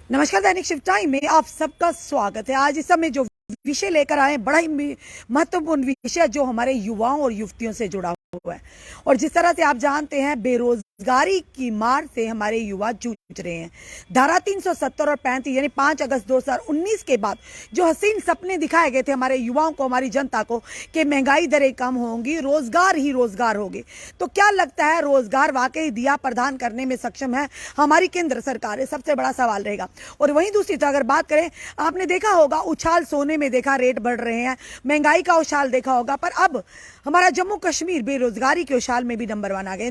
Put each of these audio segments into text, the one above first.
नमस्कार। दैनिक शिव टाइम में आप सबका स्वागत है। आज इस समय जो विषय लेकर आए बड़ा ही महत्वपूर्ण विषय जो हमारे युवाओं और युवतियों से जुड़ा हुआ है। और जिस तरह से आप जानते हैं बेरोजगारी की मार से हमारे युवा जूझ रहे हैं। धारा 370 और 35 यानी 5 अगस्त 2019 के बाद जो हसीन सपने दिखाए गए थे हमारे युवाओं को, हमारी जनता को, कि महंगाई दरें कम होंगी, रोजगार ही रोजगार होंगे, तो क्या लगता है रोजगार वाकई दिया प्रदान करने में सक्षम है हमारी केंद्र सरकार? है सबसे बड़ा सवाल रहेगा। और वहीं दूसरी तरफ अगर बात करें, आपने देखा होगा उछाल सोने में देखा, रेट बढ़ रहे हैं, महंगाई का उछाल देखा होगा, पर अब हमारा जम्मू कश्मीर बेरोजगारी के उछाल में भी नंबर 1 आ गए।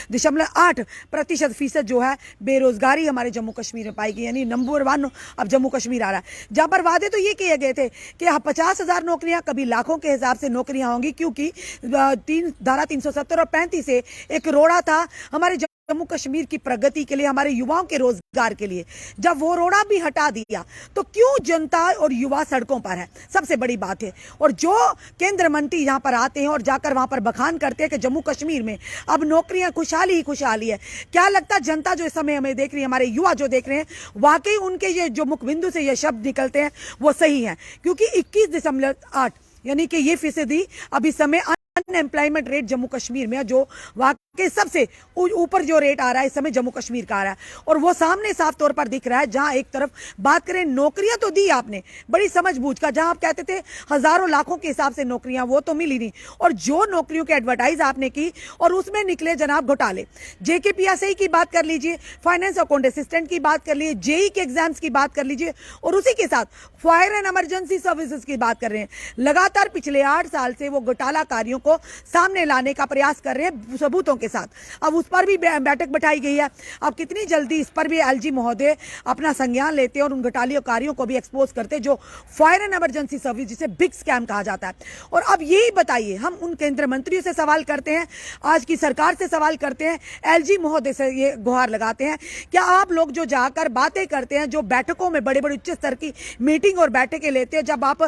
21.8% जो है बेरोजगारी हमारे जम्मू कश्मीर में पाई गई, यानी नंबर 1 अब जम्मू कश्मीर आ रहा है। जहां पर वादे तो ये किए गए थे कि 50,000 नौकरियां, कभी लाखों के हिसाब से नौकरियां होंगी, क्योंकि धारा 370 और 35 से एक रोड़ा था हमारे जम्मू कश्मीर की प्रगति के लिए, हमारे युवाओं के रोजगार के लिए। जब वो रोड़ा भी हटा दिया तो क्यों जनता और युवा सड़कों पर है? सबसे बड़ी बात है। और जो केंद्र मंत्री यहां पर आते हैं और जाकर वहां पर बखान करते हैं कि जम्मू कश्मीर में अब नौकरियां खुशहाली ही खुशहाली है, क्या लगता है जनता जो इस समय हमें देख रही है, हमारे युवा जो देख रहे हैं, वाकई उनके ये जो मुखबिंदु से ये शब्द निकलते हैं वो सही है? क्योंकि 21.8 यानी कि ये फीसदी अभी समय अनएम्प्लॉयमेंट रेट जम्मू कश्मीर में, जो वाकई सबसे ऊपर जो रेट आ रहा है इस समय जम्मू कश्मीर का आ रहा है। और वो सामने साफ तौर पर दिख रहा है। जहां एक तरफ बात करें, नौकरियां तो दी आपने बड़ी समझबूझ का, जहां आप कहते थे हजारों लाखों के हिसाब से नौकरियां, वो तो मिली नहीं। और जो नौकरियों की एडवर्टाइज आपने की और उसमें निकले जनाब घोटाले। जेकेपीएसआई की बात कर लीजिए, फाइनेंस अकाउंट असिस्टेंट की बात कर लीजिए, जेई के एग्जाम्स की बात कर लीजिए, और उसी के साथ फायर एंड इमरजेंसी सर्विसेज की बात कर रहे हैं। लगातार पिछले 8 साल से वो घोटालाकारियों को सामने लाने का प्रयास कर रहे हैं सबूतों के साथ। अब उस पर भी बैठक बैठाई गई है। अब कितनी जल्दी इस पर भी एलजी महोदय अपना संज्ञान लेते हैं और उन घोटालियों को भी एक्सपोज करते हैं, जो फायर एंड इमरजेंसी सर्विस, जिसे बिग स्कैम कहा जाता है। और अब यही बताइए, हम उन केंद्र मंत्रियों से सवाल करते हैं, आज की सरकार से सवाल करते हैं, एलजी महोदय से ये गुहार लगाते हैं, क्या आप लोग जो जाकर बातें करते हैं, जो बैठकों में बड़े बड़े उच्च स्तर की मीटिंग और बैठकें लेते हैं, जब आप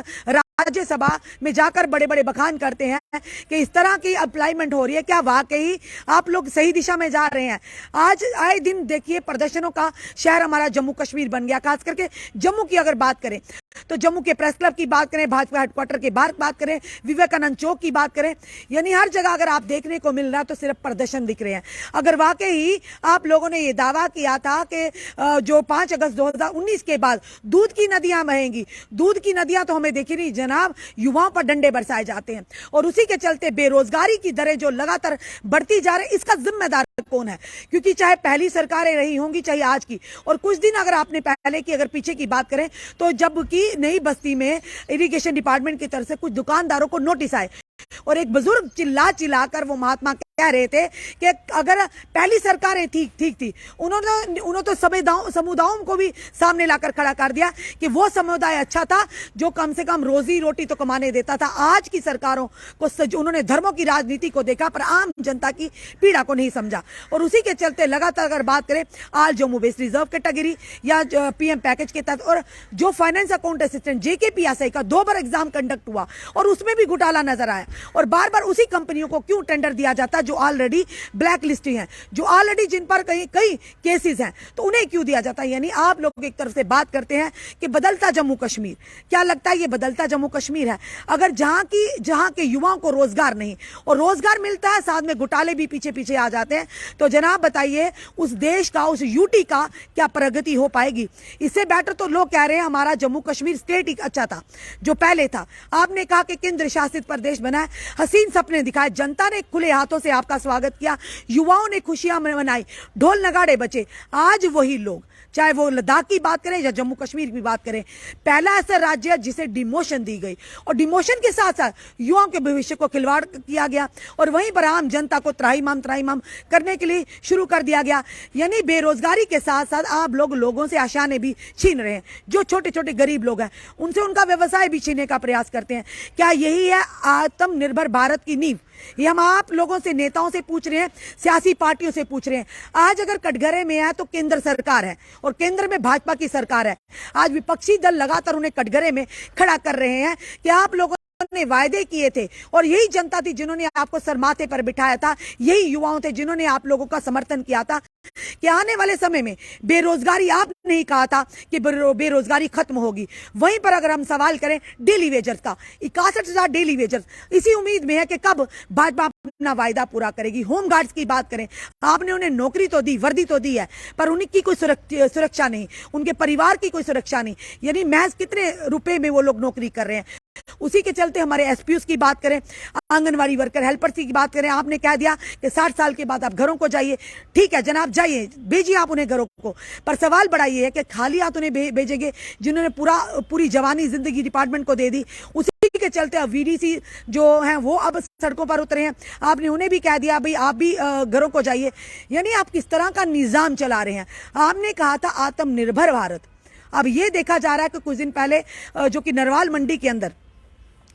राज्यसभा में जाकर बड़े बड़े बखान करते हैं कि इस तरह की अप्लाइमेंट हो रही है, क्या वाकई आप लोग सही दिशा में जा रहे हैं? आज आए दिन देखिए प्रदर्शनों का शहर हमारा जम्मू कश्मीर बन गया। खास करके जम्मू की अगर बात करें तो जम्मू के प्रेस क्लब की बात करें, भाजपा हेडक्वार्टर की बात करें, विवेकानंद चौक की बात करें, यानी हर जगह अगर आप देखने को मिल रहा है तो सिर्फ प्रदर्शन दिख रहे हैं। अगर वाकई आप लोगों ने यह दावा किया था कि जो 5 अगस्त 2019 के बाद दूध की नदियां बहेंगी, दूध की नदियां तो हमें देखी नहीं जनाब, युवाओं पर डंडे बरसाए जाते हैं। और उसी के चलते बेरोजगारी की दरें जो लगातार बढ़ती जा रही है, इसका जिम्मेदार कौन है? क्योंकि चाहे पहली सरकारें रही होंगी चाहे आज की, और कुछ दिन अगर आपने पहले की अगर पीछे की बात करें तो जबकि नई बस्ती में इरिगेशन डिपार्टमेंट की तरफ से कुछ दुकानदारों को नोटिस आए और एक बुजुर्ग चिल्ला चिल्लाकर वो महात्मा कह रहे थे कि अगर पहली सरकारें ठीक थी, उन्होंने तो समुदायों को भी सामने लाकर खड़ा कर दिया कि वो समुदाय अच्छा था जो कम से कम रोजी रोटी तो कमाने देता था। आज की सरकारों को उन्होंने धर्मों की राजनीति को देखा पर आम जनता की पीड़ा को नहीं समझा। और उसी के चलते लगातार अगर बात करें आज जम्मू बेस्ड रिजर्व कैटेगरी या पीएम पैकेज के तहत, और जो फाइनेंस अकाउंट असिस्टेंट जेकेपीएसआई का 2 बार एग्जाम कंडक्ट हुआ और उसमें भी घोटाला नजर आया। और बार बार उसी कंपनियों को क्यों टेंडर दिया जाता जो ऑलरेडी ब्लैक लिस्टेड हैं, जो ऑलरेडी जिन पर कई केसेस हैं, तो उन्हें क्यों दिया जाता है? यानी आप लोग एक तरफ से बात करते हैं कि बदलता जम्मू कश्मीर, क्या लगता है ये बदलता जम्मू कश्मीर है? अगर जहां के युवाओं को रोजगार नहीं और रोजगार मिलता है साथ में घोटाले भी पीछे पीछे आ जाते हैं, तो जनाब बताइए उस देश का, उस यूटी का क्या प्रगति हो पाएगी? इससे बेटर तो लोग कह रहे हैं हमारा जम्मू कश्मीर स्टेट ही अच्छा था जो पहले था। आपने कहा कि केंद्र शासित प्रदेश बना है, हसीन सपने दिखाए, जनता ने खुले हाथों से आपका स्वागत किया, युवाओं ने खुशियां मनाई, ढोल नगाड़े बचे। आज वही लोग, चाहे वो लद्दाख की बात करें या जम्मू कश्मीर की बात करें, पहला ऐसा राज्य जिसे डिमोशन दी गई और डिमोशन के साथ साथ युवाओं के भविष्य को खिलवाड़ किया गया और वहीं पर आम जनता को त्राहिमाम करने के लिए शुरू कर दिया गया। यानी बेरोजगारी के साथ साथ आप लोगों से आशाएं भी छीन रहे हैं। जो छोटे छोटे गरीब लोग हैं उनसे उनका व्यवसाय भी छीनने का प्रयास करते हैं। क्या यही है आत्मनिर्भर भारत की नींव? ये हम आप लोगों से, नेताओं से पूछ रहे हैं, सियासी पार्टियों से पूछ रहे हैं। आज अगर कटघरे में है तो केंद्र सरकार है और केंद्र में भाजपा की सरकार है। आज विपक्षी दल लगातार उन्हें कटघरे में खड़ा कर रहे हैं कि आप लोगों ने वायदे किए थे और यही जनता थी जिन्होंने आपको सर माथे पर बिठाया था, यही युवाओं थे जिन्होंने आप लोगों का समर्थन किया था। कि आने वाले समय में बेरोजगारी, आपने ही कहा था कि बेरोजगारी खत्म होगी। वहीं पर अगर हम सवाल करें डेली वेजर्स का, 61,000 डेली वेजर्स, इसी उम्मीद में है कि कब भाजपा अपना वायदा पूरा करेगी। होम गार्ड्स की बात करें, आपने उन्हें नौकरी तो दी, वर्दी तो दी है, पर उनकी कोई सुरक्षा नहीं, उनके परिवार की कोई सुरक्षा नहीं, यानी महज कितने रुपए में वो लोग नौकरी कर रहे हैं। उसी के चलते हमारे एसपीयूज की बात करें, आंगनवाड़ी वर्कर, हेल्पर्स की बात करें, आपने कह दिया कि 60 साल के बाद आप घरों को जाइए। ठीक है जनाब, जाइए, भेजिए आप उन्हें घरों को, पर सवाल बड़ा ये है कि खाली हाथ उन्हें भेजेंगे जिन्होंने पूरी जवानी जिंदगी डिपार्टमेंट को दे दी। उसी के चलते अब वीडीसी जो हैं वो अब सड़कों पर उतरे हैं। आपने उन्हें भी कह दिया भाई आप भी घरों को जाइए। यानी आप किस तरह का निजाम चला रहे हैं। आपने कहा था आत्मनिर्भर भारत, अब ये देखा जा रहा है कि कुछ दिन पहले जो कि नरवाल मंडी के अंदर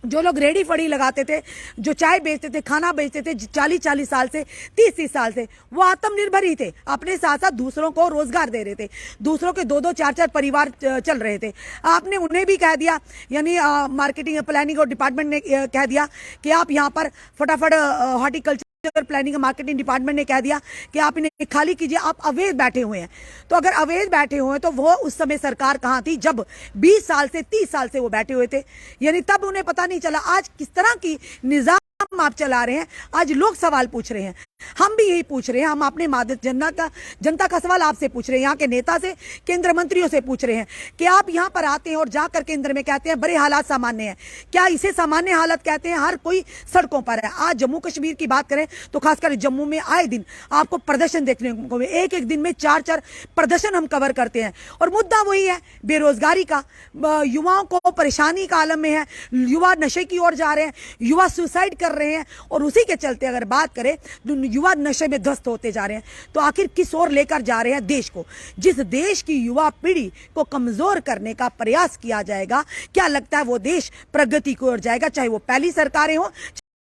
जो लोग रेडी फड़ी लगाते थे, जो चाय बेचते थे, खाना बेचते थे 40-40 साल से, 30-30 साल से, वो आत्मनिर्भर ही थे, अपने साथ साथ दूसरों को रोजगार दे रहे थे, दूसरों के 2-2 4-4 परिवार चल रहे थे। आपने उन्हें भी कह दिया, यानी मार्केटिंग प्लानिंग और डिपार्टमेंट ने कह दिया कि आप यहाँ पर फटाफट हॉर्टिकल्चर प्लानिंग मार्केटिंग डिपार्टमेंट ने कह दिया कि आप इन्हें खाली कीजिए, आप अवैध बैठे हुए हैं। तो अगर अवैध बैठे हुए हैं तो वो उस समय सरकार कहां थी जब 20 साल से 30 साल से वो बैठे हुए थे, यानी तब उन्हें पता नहीं चला। आज किस तरह की निजाम आप चला रहे हैं, आज लोग सवाल पूछ रहे हैं, हम भी यही पूछ रहे हैं। हम अपने जनता का सवाल आपसे पूछ रहे हैं, यहाँ के नेता से, केंद्र मंत्रियों से पूछ रहे हैं कि आप यहाँ पर आते हैं और जाकर केंद्र में कहते हैं बड़े हालात सामान्य हैं। क्या इसे सामान्य हालत कहते हैं? हर कोई सड़कों पर है। आज जम्मू कश्मीर की बात करें तो खासकर जम्मू में आए दिन आपको प्रदर्शन देखने को मिले, एक दिन में 4-4 प्रदर्शन हम कवर करते हैं, और मुद्दा वही है बेरोजगारी का। युवाओं को परेशानी का आलम में है, युवा नशे की ओर जा रहे हैं, युवा सुसाइड कर रहे हैं, और उसी के चलते अगर बात करें युवा नशे में ध्वस्त होते जा रहे हैं। तो आखिर किस ओर लेकर जा रहे हैं देश को? जिस देश की युवा पीढ़ी को कमजोर करने का प्रयास किया जाएगा, क्या लगता है वो देश प्रगति की ओर जाएगा? चाहे वो पहली सरकारें हो,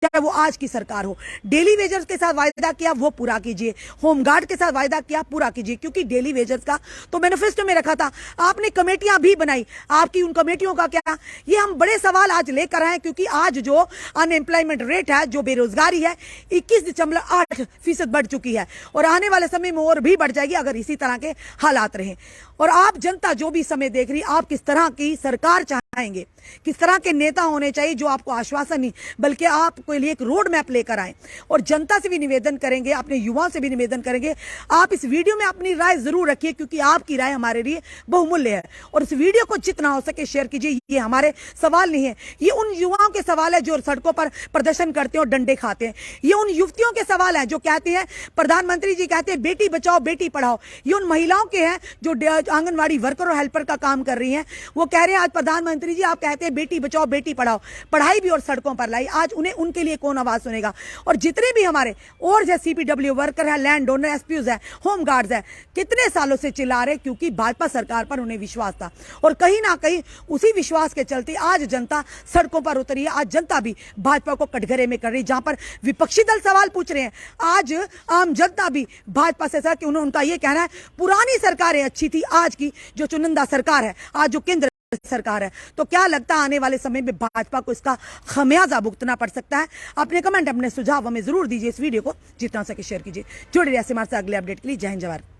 चाहे वो आज की सरकार हो। डेली वेजर्स के साथ वायदा किया वो पूरा कीजिए, होमगार्ड के साथ वायदा किया पूरा कीजिए, क्योंकि डेली वेजर्स का तो मैनिफेस्टो में रखा था, आपने कमेटियां भी बनाई, आपकी उन कमेटियों का क्या? ये हम बड़े सवाल आज लेकर आए, क्योंकि आज जो अनएम्प्लॉयमेंट रेट है, जो बेरोजगारी है, 21.8% बढ़ चुकी है, और आने वाले समय में और भी बढ़ जाएगी अगर इसी तरह के हालात रहे। और आप जनता जो भी समय देख रही, आप किस तरह की सरकार चाहेंगे, किस तरह के नेता होने चाहिए जो आपको आश्वासन नहीं बल्कि आपके लिए एक रोड मैप लेकर आए। और जनता से भी निवेदन करेंगे, अपने युवाओं से भी निवेदन करेंगे, आप इस वीडियो में अपनी राय जरूर रखिए, क्योंकि आपकी राय हमारे लिए बहुमूल्य है। और इस वीडियो को जितना हो सके शेयर कीजिए। ये हमारे सवाल नहीं है, ये उन युवाओं के सवाल है जो सड़कों पर प्रदर्शन करते हैं और डंडे खाते हैं। ये उन युवतियों के सवाल है जो कहते हैं, प्रधानमंत्री जी कहते हैं बेटी बचाओ बेटी पढ़ाओ। ये उन महिलाओं के हैं जो आंगनवाड़ी वर्कर और हेल्पर का काम कर रही हैं। वो कह रहे हैं आज प्रधानमंत्री जी आप कहते हैं बेटी बचाओ बेटी पढ़ाओ, पढ़ाई भी और सड़कों पर लाई। आज उन्हें उनके लिए कौन आवाज सुनेगा? और जितने भी हमारे और जैसे सीपीडब्ल्यू वर्कर है, लैंड ओनर, एसपीयूज है, होम गार्ड्स है, कितने सालों से चिल्ला रहे, क्योंकि भाजपा सरकार पर उन्हें विश्वास था, और कहीं ना कहीं उसी विश्वास के चलते आज जनता सड़कों पर उतरी है। आज जनता भी भाजपा को कटघरे में कर रही, जहां पर विपक्षी दल सवाल पूछ रहे हैं, आज आम जनता भी भाजपा से कि उनका यह कहना है पुरानी सरकारें अच्छी थी, आज की जो चुनिंदा सरकार है, आज जो केंद्र सरकार है। तो क्या लगता है आने वाले समय में भाजपा को इसका खमियाजा भुगतना पड़ सकता है? अपने कमेंट, अपने सुझाव हमें जरूर दीजिए। इस वीडियो को जितना सके शेयर कीजिए। जुड़े रहिए हमारे साथ अगले अपडेट के लिए। जय हिंद, जवाहर।